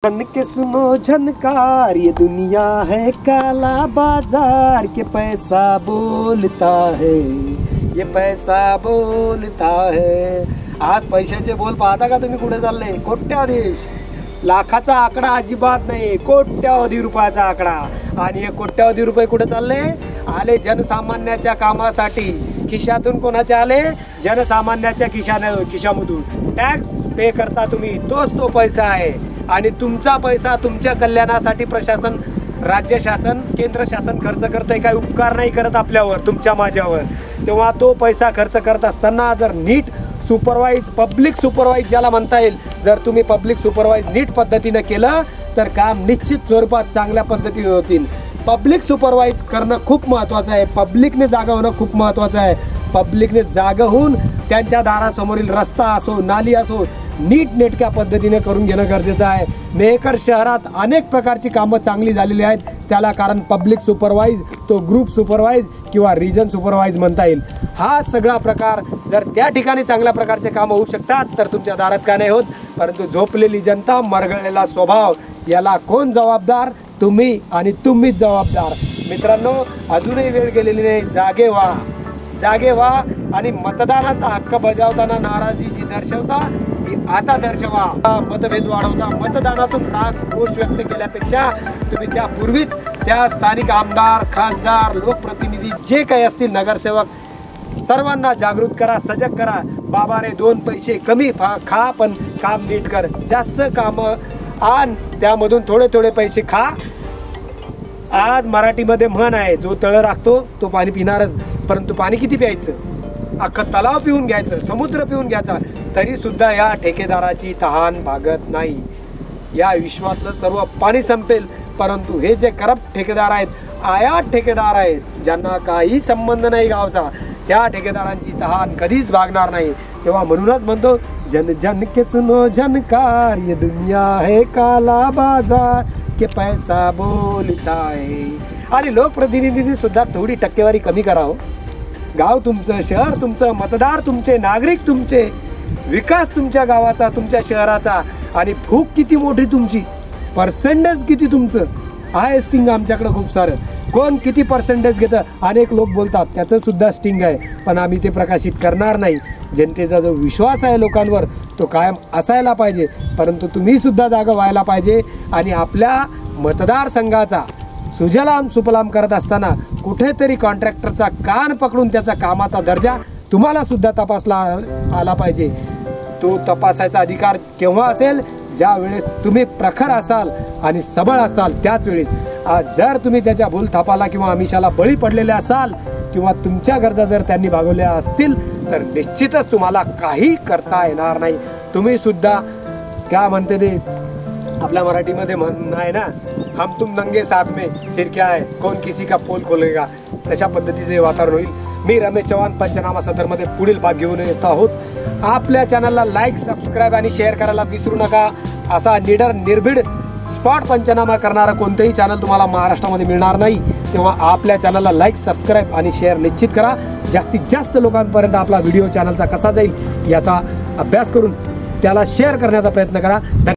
बन के सुनो झनकार, ये दुनिया है काला बाजार के पैसा बोलता है, ये पैसा बोलता है। आज पैशाचे बोल पाहता का तुम्ही? कुठे चालले? कोट्याधीश, लाखाचा आकडा अजिबात नाही, कोट्यावधी रुपयाचा आकडा। आणि हे कोट्यावधी रुपये कुठे चालले? आले जनसामान्याच्या कामासाठी। खिशातून कोणाचे आले? जनसामान्याच्या खिशामधून। टॅक्स पे करता तुम्ही, तोच तो पैसा आहे। आणि तुमचा पैसा तुमच्या कल्याणासाठी प्रशासन, राज्य शासन, केंद्र शासन खर्च करतंय, काही उपकार नाही करत आपल्यावर, तुमच्या माझ्यावर। तेव्हा तो पैसा खर्च करत असताना जर नीट सुपरवाइज, पब्लिक सुपरवाइज ज्याला म्हणता येईल, जर तुम्ही पब्लिक सुपरवाइज नीट पद्धतीने केलं तर काम निश्चित स्वरूपात चांगल्या पद्धतीने होतील। पब्लिक सुपरवाइज करणं खूप महत्त्वाचं आहे, पब्लिकने जागा होणं खूप महत्त्वाचं आहे। पब्लिकने जागा होऊन त्यांच्या दारासमोरील रस्ता असो, नाली असो, नीट नेटक्या पद्धतीने करून घेणं गरजेचं आहे। मेहकर शहरात अनेक प्रकारची कामं चांगली झालेली आहेत, त्याला कारण पब्लिक सुपरवाइज, तो ग्रुप सुपरवाइज किंवा रिजन सुपरवाइज म्हणता येईल। हा सगळा प्रकार जर त्या ठिकाणी चांगल्या प्रकारचे काम होऊ शकतात तर तुमच्या दारात का नाही होत? परंतु झोपलेली जनता, मरगळलेला स्वभाव, याला कोण जबाबदार? तुम्ही, आणि तुम्हीच जबाबदार। मित्रांनो, अजूनही वेळ गेलेली नाही, जागे व्हा, जागे व्हा। आणि मतदानाचा हक्क बजावताना नाराजी जी दर्शवता ती आता दर्शवा। मतभेद वाढवता, मतदानातून राग रोष व्यक्त केल्यापेक्षा तुम्ही त्यापूर्वीच त्या स्थानिक आमदार, खासदार, लोकप्रतिनिधी जे काही असतील, नगरसेवक, सर्वांना जागृत करा, सजग करा। बाबा रे, 2 पैसे कमी खा पण काम नीट कर, जास्त काम आण, त्यामधून थोडे थोडे पैसे खा। आज मराठीमध्ये म्हण आहे, जो तळ राखतो तो पाणी पिणारच, परंतु पाणी किती प्यायचं? अख्खं तलाव पिऊन घ्यायचं, समुद्र पिऊन घ्यायचा, तरी सुद्धा या ठेकेदाराची तहान भागत नाही। या विश्वातलं सर्व पाणी संपेल, परंतु हे जे करप्ट ठेकेदार आहेत, आयात ठेकेदार आहेत, ज्यांना काही संबंध नाही गावचा, त्या ठेकेदारांची तहान कधीच भागणार नाही। तेव्हा म्हणूनच म्हणतो, जन जन के सुनो झनकार, ये दुनिया है काला बाजार के पैसा बोलता है। आणि लोकप्रतिनिधींनी सुद्धा थोडी टक्केवारी कमी करावं। गाव तुमचं, शहर तुमचं, मतदार तुमचे, नागरिक तुमचे, विकास तुमच्या गावाचा, तुमच्या शहराचा, आणि फूक किती मोठी तुमची, पर्सेंटेज किती तुमचं आहे, स्टिंग आमच्याकडे खूप सारं। कोण किती पर्सेंटेज घेतं? अनेक लोक बोलतात, त्याचं सुद्धा स्टिंग आहे, पण आम्ही ते प्रकाशित करणार नाही। जनतेचा जो विश्वास आहे लोकांवर, तो कायम असायला पाहिजे, परंतु तुम्ही सुद्धा जागा व्हायला पाहिजे। आणि आपल्या मतदारसंघाचा सुजलाम सुफलाम करत असताना कुठेतरी कॉन्ट्रॅक्टरचा कान पकडून त्याचा कामाचा दर्जा तुम्हाला सुद्धा तपासला आला पाहिजे। तो तपासायचा अधिकार केव्हा असेल? ज्या वेळेस तुम्ही प्रखर असाल आणि सबळ असाल, त्याच वेळेस। जर तुम्ही त्याच्या भूलथापाला किंवा आमिषाला बळी पडलेले असाल, किंवा तुमच्या गरजा जर त्यांनी भागवल्या असतील, तर निश्चितच तुम्हाला काही करता येणार नाही। तुम्ही सुद्धा क्या म्हणते ते आपल्या मराठीमध्ये म्हणणं आहे ना, हम तुम नंगे साथ में फिर क्या है, कौन किसी का पोल खोलेगा, तशा पद्धतीचे वातावरण होईल। मी रमेश चव्हाण, पंचनामा सदरमध्ये पुढील भाग घेऊन येत आहोत। आपल्या चॅनलला लाईक, सबस्क्राईब आणि शेअर करायला विसरू नका। असा निडर, निर्भीड, स्पॉट पंचनामा करणारा कोणतेही चॅनल तुम्हाला महाराष्ट्रामध्ये मिळणार नाही। तेव्हा आपल्या चॅनलला लाईक, सबस्क्राईब आणि शेअर निश्चित करा। जास्तीत जास्त लोकांपर्यंत आपला व्हिडिओ चॅनलचा कसा जाईल याचा अभ्यास करून त्याला शेअर करण्याचा प्रयत्न करा।